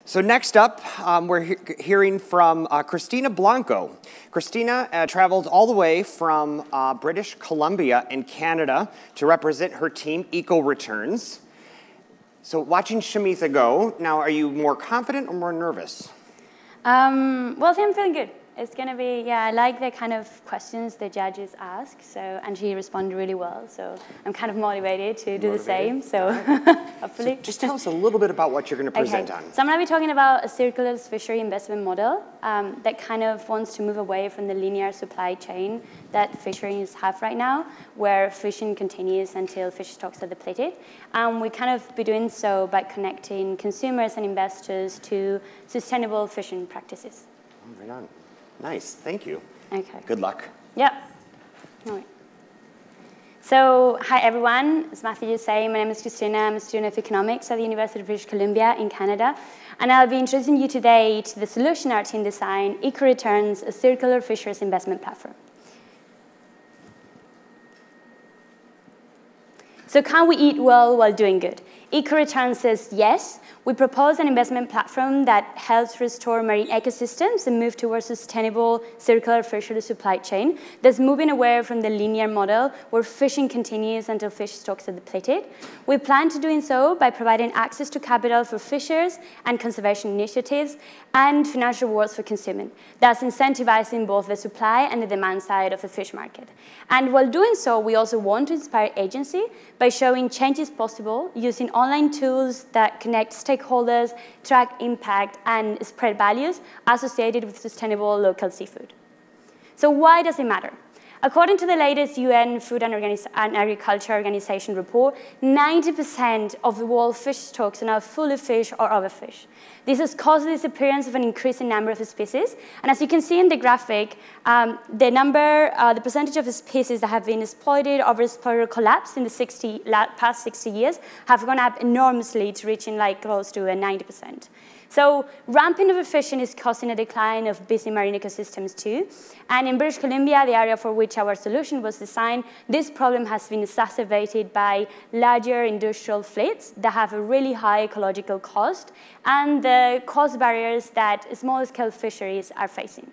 So next up, we're hearing from Christina Blanco. Christina traveled all the way from British Columbia in Canada to represent her team, EcoReturns. So watching Shamitha go, now are you more confident or more nervous? Well, I think I'm feeling good. It's going to be, yeah, I like the kind of questions the judges ask, and she responded really well, so I'm kind of motivated to do the same, so hopefully. So just tell us a little bit about what you're going to present on. So I'm going to be talking about a circular fishery investment model that kind of wants to move away from the linear supply chain that fisheries have right now, where fishing continues until fish stocks are depleted. We kind of be doing so by connecting consumers and investors to sustainable fishing practices. Oh, right on. Nice, thank you. Okay. Good luck. Yep. All right. So, hi everyone. As Matthew just said, my name is Christina. I'm a student of economics at the University of British Columbia in Canada. And I'll be introducing you today to the solution our team designed, EcoReturns, a circular fisheries investment platform. So can we eat well while doing good? EcoReturns says yes. We propose an investment platform that helps restore marine ecosystems and move towards a sustainable circular fishery supply chain that's moving away from the linear model where fishing continues until fish stocks are depleted. We plan to doing so by providing access to capital for fishers and conservation initiatives and financial rewards for consumers, thus incentivizing both the supply and the demand side of the fish market. And while doing so, we also want to inspire agency by showing change is possible using online tools that connect stakeholders, track impact, and spread values associated with sustainable local seafood. So why does it matter? According to the latest UN Food and Agriculture Organization report, 90% of the world fish stocks are now fully fished or overfished. This has caused the disappearance of an increasing number of species. And as you can see in the graphic, the percentage of species that have been exploited, overexploited, or collapsed in the past 60 years have gone up enormously to reaching like close to 90%. So rampant overfishing is causing a decline of busy marine ecosystems too. And in British Columbia, the area for which our solution was designed, this problem has been exacerbated by larger industrial fleets that have a really high ecological cost and the cost barriers that small-scale fisheries are facing.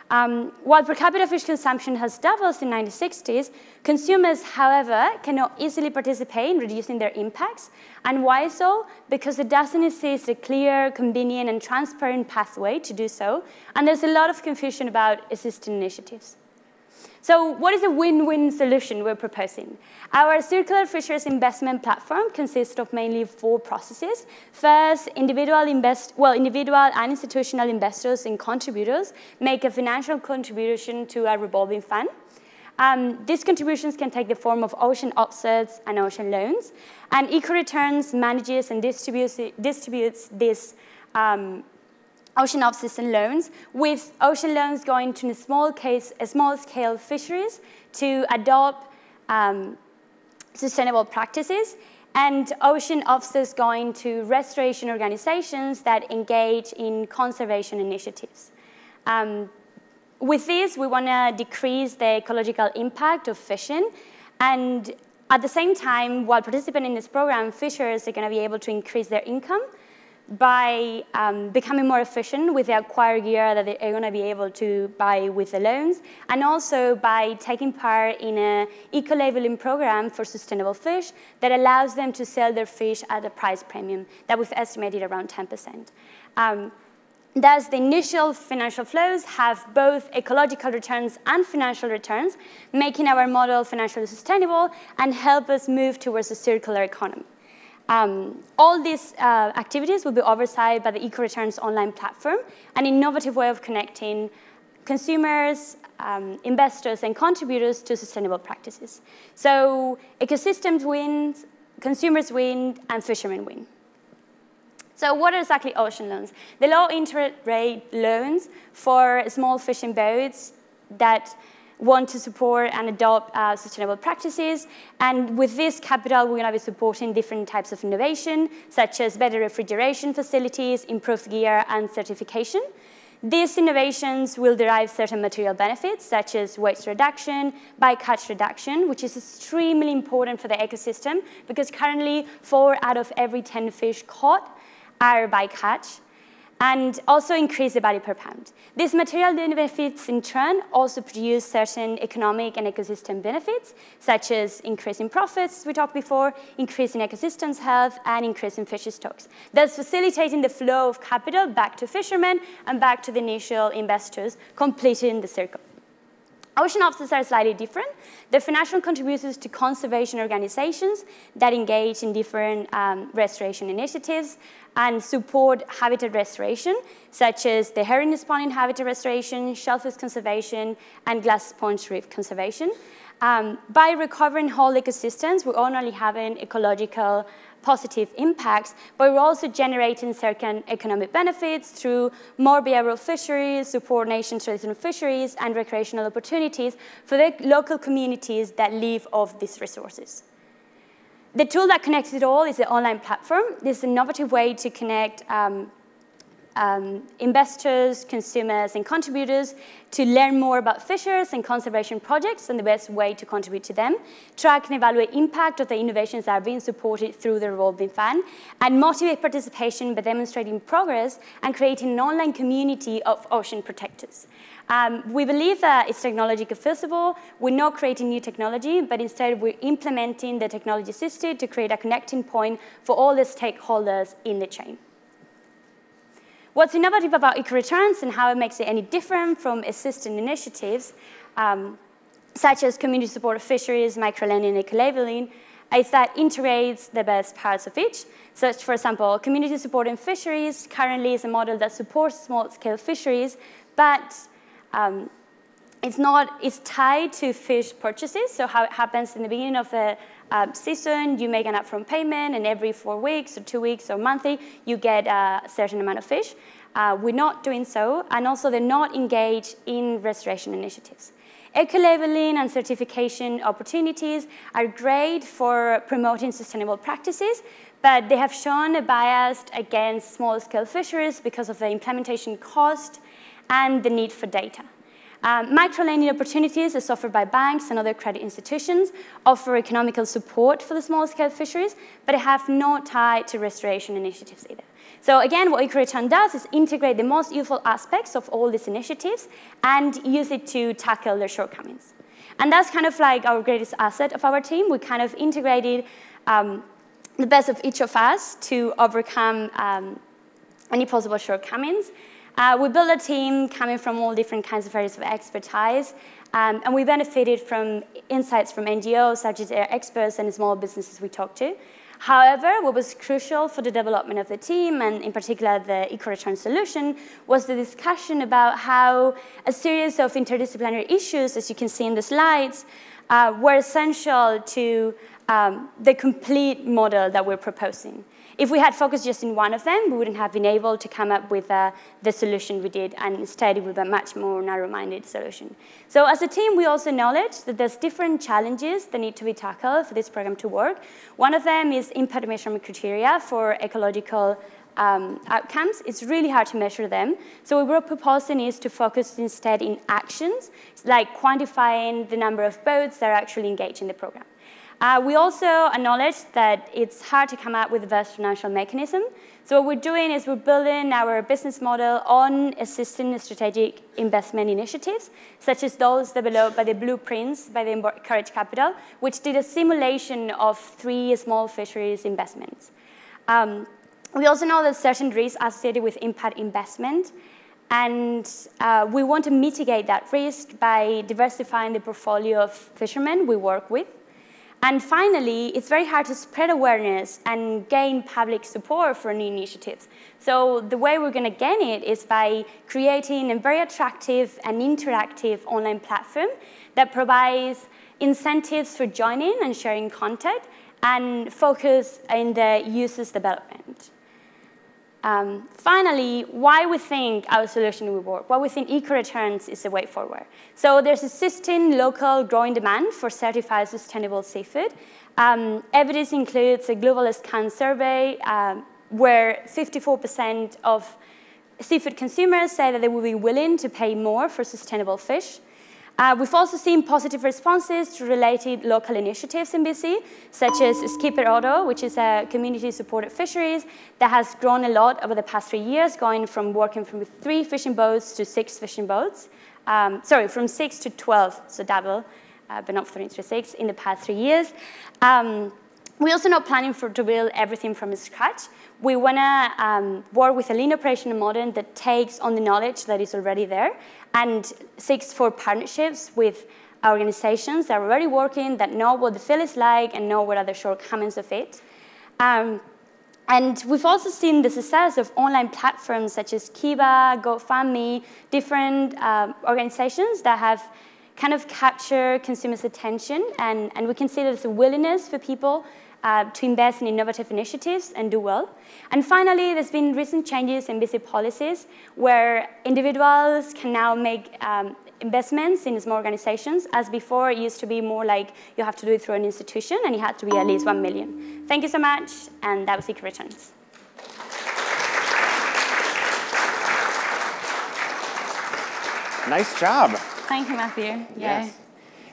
While per capita fish consumption has doubled in the 1960s, consumers, however, cannot easily participate in reducing their impacts. And why so? Because it doesn't exist a clear, convenient, and transparent pathway to do so, and there's a lot of confusion about existing initiatives. So what is a win-win solution we're proposing? Our circular fisheries investment platform consists of mainly 4 processes. First, individual and institutional investors and contributors make a financial contribution to a revolving fund. These contributions can take the form of ocean offsets and ocean loans. And EcoReturns manages and distributes these ocean offsets and loans, with ocean loans going to small-scale fisheries to adopt sustainable practices, and ocean offsets going to restoration organizations that engage in conservation initiatives. With this, we want to decrease the ecological impact of fishing, and at the same time, while participating in this program, fishers are going to be able to increase their income by becoming more efficient with the acquired gear that they're going to be able to buy with the loans, and also by taking part in an eco-labeling program for sustainable fish that allows them to sell their fish at a price premium that we've estimated around 10%. Thus, the initial financial flows have both ecological returns and financial returns, making our model financially sustainable and help us move towards a circular economy. All these activities will be oversight by the EcoReturns online platform, an innovative way of connecting consumers, investors, and contributors to sustainable practices. So ecosystems win, consumers win, and fishermen win. So what are exactly ocean loans? The low interest rate loans for small fishing boats that want to support and adopt sustainable practices. And with this capital, we're going to be supporting different types of innovation, such as better refrigeration facilities, improved gear, and certification. These innovations will derive certain material benefits, such as waste reduction, bycatch reduction, which is extremely important for the ecosystem, because currently 4 out of every 10 fish caught are bycatch. and also increase the value per pound. These material benefits, in turn, also produce certain economic and ecosystem benefits, such as increasing profits, we talked before, increasing ecosystems health, and increasing fish stocks, thus facilitating the flow of capital back to fishermen and back to the initial investors, completing the circle. Ocean officers are slightly different. They're financial contributors to conservation organizations that engage in different restoration initiatives and support habitat restoration, such as the herring spawning habitat restoration, shellfish conservation, and glass sponge reef conservation. By recovering whole ecosystems, we're not only having ecological positive impacts, but we're also generating certain economic benefits through more viable fisheries, support nations' traditional fisheries, and recreational opportunities for the local communities that live off these resources. The tool that connects it all is the online platform. This is an innovative way to connect investors, consumers, and contributors to learn more about fishers and conservation projects and the best way to contribute to them, track and evaluate impact of the innovations that are being supported through the revolving fund, and motivate participation by demonstrating progress and creating an online community of ocean protectors. We believe that it's technologically feasible. We're not creating new technology, but instead we're implementing the technology assisted to create a connecting point for all the stakeholders in the chain. What's innovative about EcoReturns and how it makes it any different from existing initiatives, such as community supported fisheries, microlending, and eco-labeling, is that integrates the best parts of each. So, for example, community supported fisheries currently is a model that supports small-scale fisheries, but it's tied to fish purchases. So how it happens in the beginning of the season, you make an upfront payment, and every 4 weeks or 2 weeks or monthly, you get a certain amount of fish. We're not doing so, and also they're not engaged in restoration initiatives. Eco-labeling and certification opportunities are great for promoting sustainable practices, but they have shown a bias against small-scale fisheries because of the implementation cost and the need for data. Microlending opportunities as offered by banks and other credit institutions offer economical support for the small-scale fisheries, but they have no tie to restoration initiatives either. So again, what EcoReturn does is integrate the most useful aspects of all these initiatives and use it to tackle their shortcomings. And that's kind of like our greatest asset of our team. We kind of integrated the best of each of us to overcome any possible shortcomings. We built a team coming from all different kinds of areas of expertise, and we benefited from insights from NGOs, such as air experts and small businesses we talked to. However, what was crucial for the development of the team, and in particular the EcoReturn solution, was the discussion about how a series of interdisciplinary issues, as you can see in the slides, were essential to the complete model that we're proposing. If we had focused just in one of them, we wouldn't have been able to come up with the solution we did, and instead it would be a much more narrow-minded solution. So as a team, we also acknowledge that there's different challenges that need to be tackled for this program to work. One of them is impact measurement criteria for ecological outcomes. It's really hard to measure them. So what we're proposing is to focus instead in actions, like quantifying the number of boats that are actually engaged in the program. We also acknowledge that it's hard to come up with the best financial mechanism. So what we're doing is we're building our business model on existing strategic investment initiatives, such as those developed by the blueprints by the Courage Capital, which did a simulation of 3 small fisheries investments. We also know that certain risks associated with impact investment, and we want to mitigate that risk by diversifying the portfolio of fishermen we work with. And finally, it's very hard to spread awareness and gain public support for new initiatives. So the way we're going to gain it is by creating a very attractive and interactive online platform that provides incentives for joining and sharing content and focus in the user's development. Finally, why we think our solution will work, why we think EcoReturns is the way forward. So there's existing local growing demand for certified sustainable seafood. Evidence includes a global scan survey where 54% of seafood consumers say that they will be willing to pay more for sustainable fish. We've also seen positive responses to related local initiatives in BC, such as Skipper Auto, which is a community-supported fisheries that has grown a lot over the past 3 years, going from working from 3 fishing boats to 6 fishing boats. Sorry, from 6 to 12, so double, but not 3 to 6 in the past 3 years. We're also not planning to build everything from scratch. We want to work with a lean operational model that takes on the knowledge that is already there and seeks for partnerships with organizations that are already working, that know what the field is like and know what are the shortcomings of it. And we've also seen the success of online platforms such as Kiva, GoFundMe, different organizations that have kind of captured consumers' attention, and we can see there's a willingness for people to invest in innovative initiatives and do well. And finally, there's been recent changes in BC policies where individuals can now make investments in small organizations, as before it used to be more like you have to do it through an institution and it had to be at least 1 million. Thank you so much, and that was EcoReturns. Nice job. Thank you, Matthew. Yeah. Yes.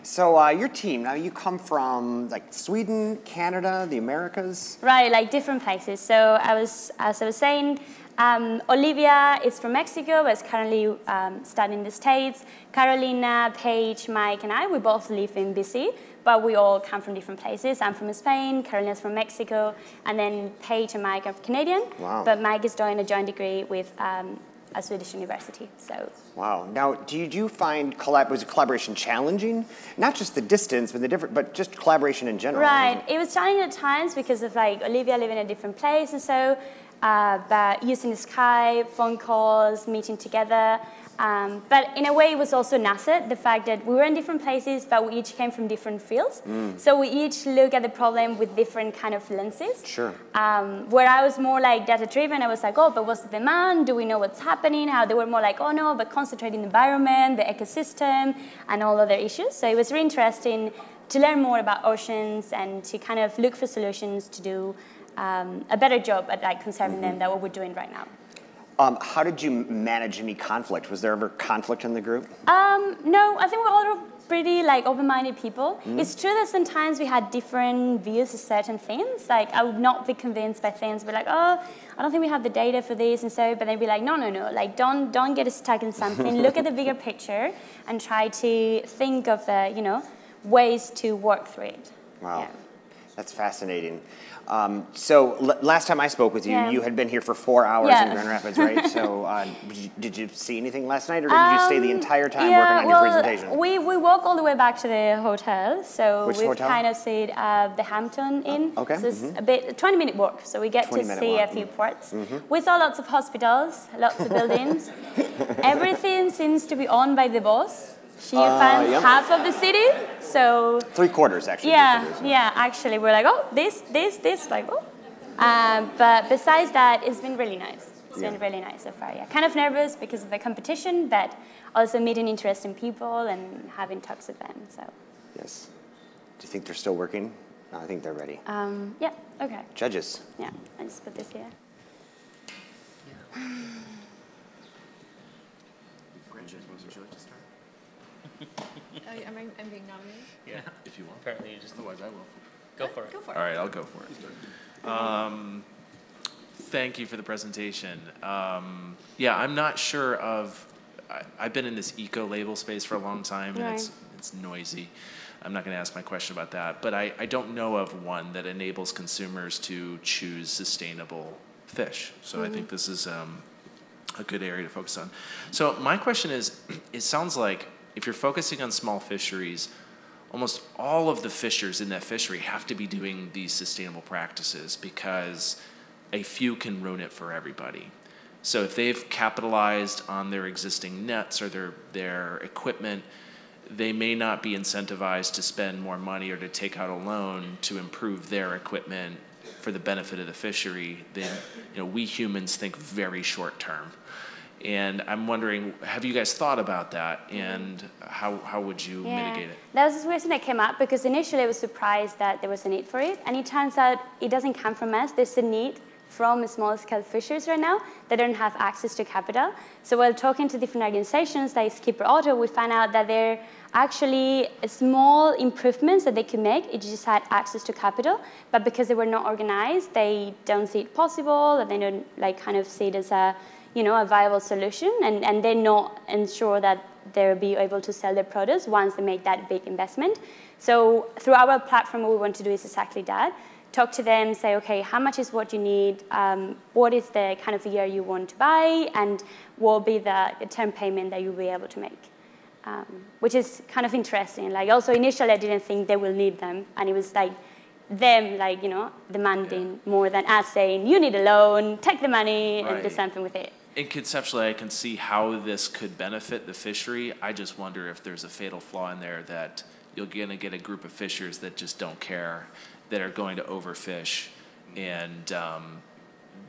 So your team, now you come from like Sweden, Canada, the Americas? Right, like different places. So as I was saying, Olivia is from Mexico, but is currently studying in the States. Carolina, Paige, Mike, and I, we both live in BC, but we all come from different places. I'm from Spain, Carolina's from Mexico, and then Paige and Mike are Canadian. Wow. But Mike is doing a joint degree with a Swedish university. So. Wow. Now, do you find was collaboration challenging? Not just the distance, but just collaboration in general. Right. It was challenging at times because of like Olivia living in a different place, and so. But using Skype, phone calls, meeting together. But in a way, it was also an asset, the fact that we were in different places, but we each came from different fields. So we each look at the problem with different kind of lenses. Sure. Where I was more like data-driven, I was like, oh, but what's the demand? Do we know what's happening? How they were more like, oh, no, but concentrating the environment, the ecosystem, and all other issues. So it was really interesting to learn more about oceans and to kind of look for solutions to do a better job at like conserving them than what we're doing right now. How did you manage any conflict? Was there ever conflict in the group? No, I think we're all pretty like open-minded people. It's true that sometimes we had different views of certain things. Like I would not be convinced by things, but like, oh, I don't think we have the data for this, and so. But they'd be like, no, like don't get stuck in something. Look at the bigger picture and try to think of ways to work through it. Wow, yeah. That's fascinating. So last time I spoke with you, you had been here for 4 hours in Grand Rapids, right? So did you see anything last night, or did you stay the entire time working on your presentation? We walk all the way back to the hotel. So Which we've hotel? kind of stayed the Hampton Inn. Okay. So it's a 20-minute walk. So we get to see a few ports. We saw lots of hospitals, lots of buildings. Everything seems to be owned by the boss. She funds half of the city, so... 3/4, actually. Yeah, actually, we're like, oh, this, like, oh. But besides that, it's been really nice. It's been really nice so far, yeah. Kind of nervous because of the competition, but also meeting interesting people and having talks with them, so... Yes. Do you think they're still working? No, I think they're ready. Yeah, okay. Judges. Yeah, I just put this here. Would you like to start? Am I being nominated? Yeah, if you want. Apparently you just Otherwise, I will. go for it. Go for it. All right, I'll go for it. Thank you for the presentation. Yeah, I'm not sure of. I've been in this eco-label space for a long time, and it's noisy. I'm not going to ask my question about that, but I don't know of one that enables consumers to choose sustainable fish. So I think this is a good area to focus on. So my question is, it sounds like if you're focusing on small fisheries, almost all of the fishers in that fishery have to be doing these sustainable practices because a few can ruin it for everybody. So if they've capitalized on their existing nets or their equipment, they may not be incentivized to spend more money or to take out a loan to improve their equipment for the benefit of the fishery. Then, we humans think very short term. And I'm wondering, have you guys thought about that, and how would you mitigate it? That was the reason that came up, because initially I was surprised that there was a need for it, and it turns out it doesn't come from us. There's a need from small-scale fishers right now that don't have access to capital. So while talking to different organizations like Skipper Auto, we found out that there are actually small improvements that they could make. It just had access to capital, but because they were not organized, they don't see it possible, and they don't kind of see it as a viable solution, and they're not ensure that they'll be able to sell their products once they make that big investment. So through our platform, what we want to do is exactly that. Talk to them, say, okay, how much is what you need? What is the kind of year you want to buy? And what will be the term payment that you'll be able to make? Which is kind of interesting. Also initially I didn't think they will need them. And it was them demanding more than us saying, you need a loan, take the money, and do something with it. And conceptually, I can see how this could benefit the fishery. I just wonder if there's a fatal flaw in there that you're going to get a group of fishers that just don't care, that are going to overfish, and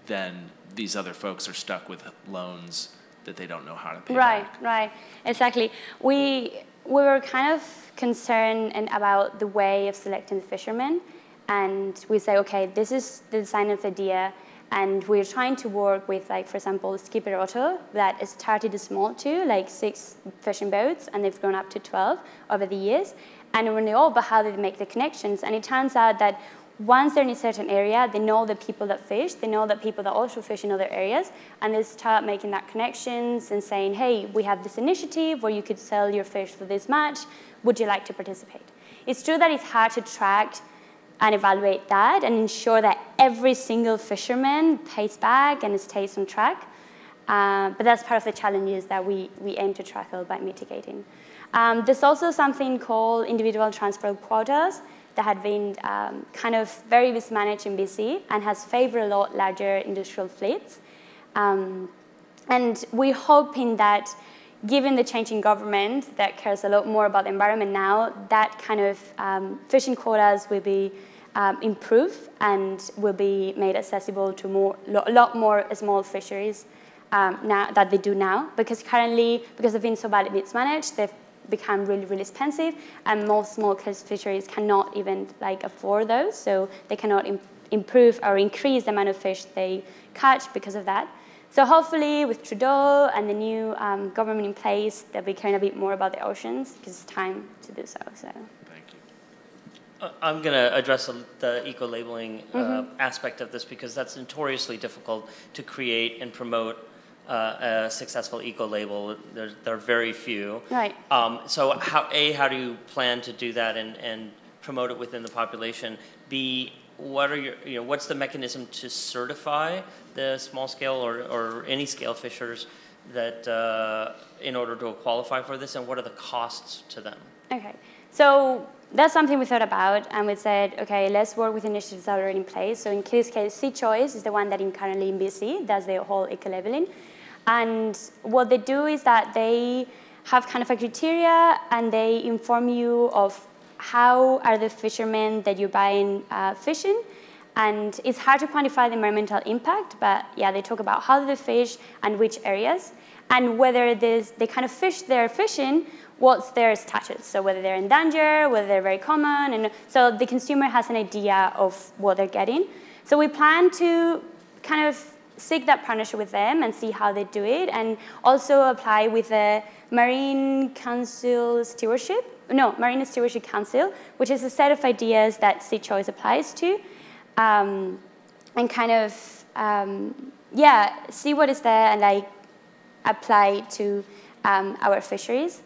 then these other folks are stuck with loans that they don't know how to pay back. Right, exactly. We were kind of concerned about the way of selecting the fishermen, and we say, okay, this is the design of the idea, and we're trying to work with, for example, Skipper Auto that started small too, 6 fishing boats, and they've grown up to 12 over the years. And when they all, but how do they make the connections? And it turns out that once they're in a certain area, they know the people that fish, they know the people that also fish in other areas, and they start making that connections and saying, hey, we have this initiative where you could sell your fish for this much. Would you like to participate? It's true that it's hard to track and evaluate that and ensure that every single fisherman pays back and stays on track. But that's part of the challenges that we aim to tackle by mitigating. There's also something called individual transport quotas that had been kind of very mismanaged in BC and has favored a lot larger industrial fleets. And we're hoping that given the changing government that cares a lot more about the environment now, that kind of fishing quotas will be improved and will be made accessible to a lot more small fisheries now that they do now. Because currently, because they've been so badly mismanaged, they've become really, really expensive, and most small-scale fisheries cannot even afford those, so they cannot improve or increase the amount of fish they catch because of that. So hopefully with Trudeau and the new government in place, they'll be caring a bit more about the oceans, because it's time to do so. Thank you. I'm going to address the eco-labeling aspect of this, because that's notoriously difficult to create and promote a successful eco-label. There are very few. Right. So how do you plan to do that and promote it within the population? B, what are what's the mechanism to certify the small scale or any scale fishers that in order to qualify for this, and what are the costs to them? Okay, so that's something we thought about, and we said, okay, let's work with initiatives that are already in place. So in this case, Sea Choice is the one that currently in BC does the whole eco-labeling. And what they do is that they have kind of a criteria, and they inform you of how are the fishermen that you're buying fishing. And it's hard to quantify the environmental impact, but yeah, they talk about how they fish and which areas, and whether the kind of fish they're fishing, what's their status. So whether they're in danger, whether they're very common, and so the consumer has an idea of what they're getting. So we plan to kind of seek that partnership with them and see how they do it, and also apply with the Marine Stewardship Council, which is a set of ideas that Sea Choice applies to, and kind of, see what is there and apply to our fisheries.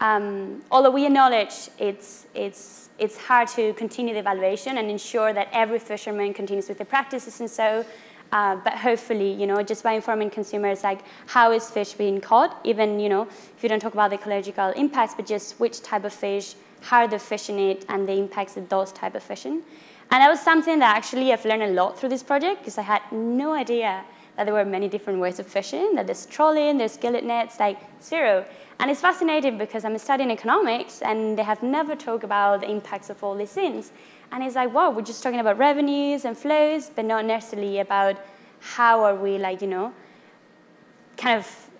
Although we acknowledge it's hard to continue the evaluation and ensure that every fisherman continues with the practices, and so. But hopefully, just by informing consumers, how is fish being caught, even, if you don't talk about the ecological impacts, but just which type of fish, how they're fishing it, and the impacts of those type of fishing. And that was something that actually I've learned a lot through this project, because I had no idea that there were many different ways of fishing, that there's trolling, there's skillet nets, zero. And it's fascinating because I'm studying economics, and they have never talked about the impacts of all these things. And it's wow, we're just talking about revenues and flows, but not necessarily about how are we, kind of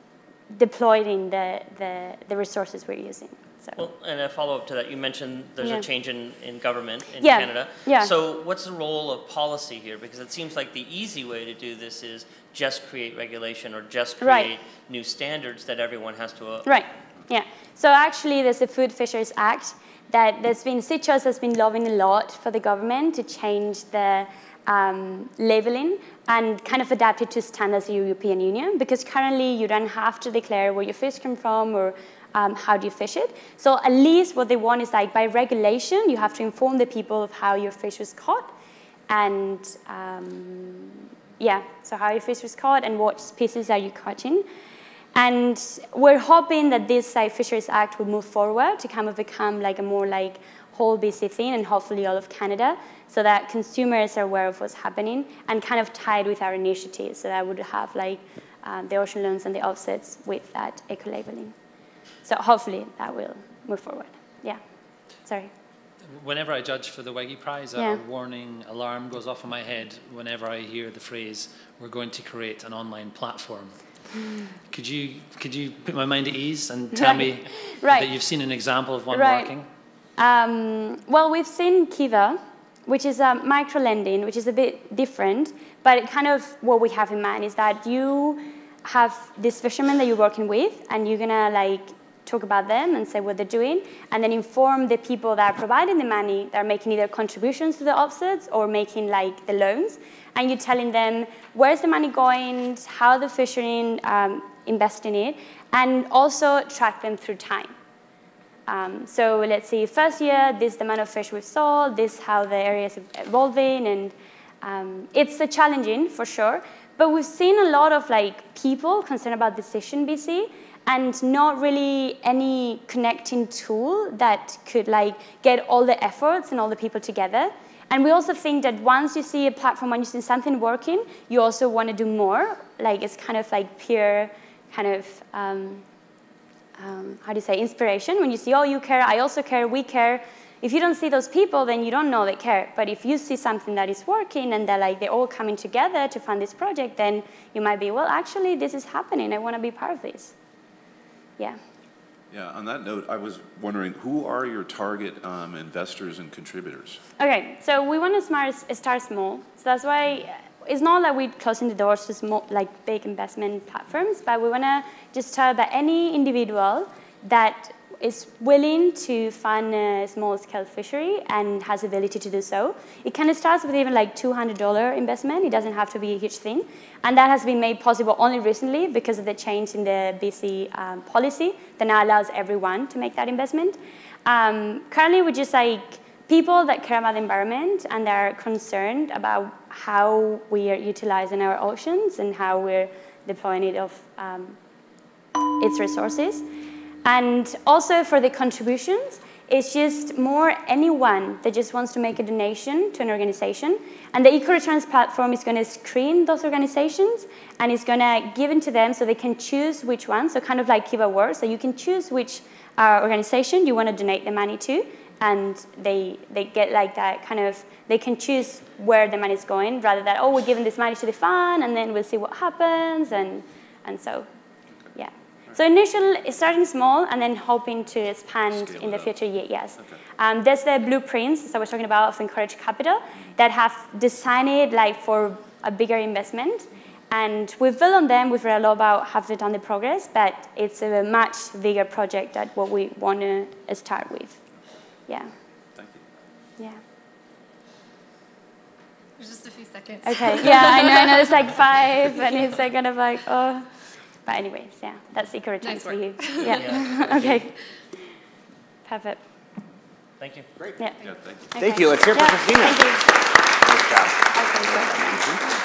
deploying the resources we're using. So. Well, and a follow-up to that, you mentioned there's a change in government in Yeah. Canada. Yeah. So what's the role of policy here? Because it seems like the easy way to do this is just create regulation or just create new standards that everyone has to... Right, yeah. So actually there's the Food Fisheries Act that Citrus has been lobbying a lot for the government to change the labeling and kind of adapt it to standards of the European Union, because currently you don't have to declare where your fish come from or how do you fish it. So at least what they want is like by regulation, you have to inform the people of how your fish was caught and so how your fish was caught and what species are you catching. And we're hoping that this Fisheries Act will move forward to kind of become like a more like whole BC thing and hopefully all of Canada, so that consumers are aware of what's happening and kind of tied with our initiative, so that would have like the ocean loans and the offsets with that eco-labeling. So hopefully that will move forward. Yeah, sorry. Whenever I judge for the Wege Prize, a warning alarm goes off in my head whenever I hear the phrase, "We're going to create an online platform." Could you put my mind at ease and tell me that you've seen an example of one working? Well, we've seen Kiva, which is a micro-lending, which is a bit different, but kind of what we have in mind is that you have this fisherman that you're working with, and you're gonna like talk about them and say what they're doing, and then inform the people that are providing the money, that are making either contributions to the offsets or making like the loans, and you're telling them where's the money going, how the fishermen invest in it, and also track them through time. So let's see, first year, this is the amount of fish we've sold, this is how the area is evolving, and it's challenging for sure, but we've seen a lot of like people concerned about decision BC, and not really any connecting tool that could like get all the efforts and all the people together. And we also think that once you see a platform, when you see something working, you also want to do more. Like it's kind of like peer kind of, how do you say, inspiration. When you see, oh, you care, I also care, we care. If you don't see those people, then you don't know they care. But if you see something that is working and they're all coming together to fund this project, then you might be, well, actually, this is happening. I want to be part of this. Yeah. Yeah, on that note, I was wondering, who are your target investors and contributors? Okay, so we want to start small. So that's why it's not that we're closing the doors to small, like big investment platforms, but we want to just tell that any individual that is willing to fund a small-scale fishery and has the ability to do so. It kind of starts with even like $200 investment. It doesn't have to be a huge thing. And that has been made possible only recently because of the change in the BC policy that now allows everyone to make that investment. Currently, we're just like people that care about the environment and are concerned about how we are utilizing our oceans and how we're deploying it of its resources. And also for the contributions, it's just more anyone that just wants to make a donation to an organization. And the EcoReturns platform is going to screen those organizations, and it's going to give it to them so they can choose which one. So kind of like Kiva works, so you can choose which organization you want to donate the money to, and they get like that kind of, they can choose where the money is going, rather than, oh, we're giving this money to the fund, and then we'll see what happens, and so, yeah. So initially, starting small and then hoping to expand in the future, yes. Okay. There's the blueprints that I was talking about of Encourage Capital that have designed it like for a bigger investment. And we've built on them, we've read a lot about how they've done the progress, but it's a much bigger project than what we want to start with. Yeah. Thank you. Yeah. There's just a few seconds. Okay, yeah, I know, it's like 5, and it's like kind of like, oh. But anyways, yeah, that's EcoReturns for you. Yeah. Okay. Perfect. Thank you. Great. Yeah. Yeah, thank you. Thank you. Let's hear from Christina. Thank you. Nice job. Awesome.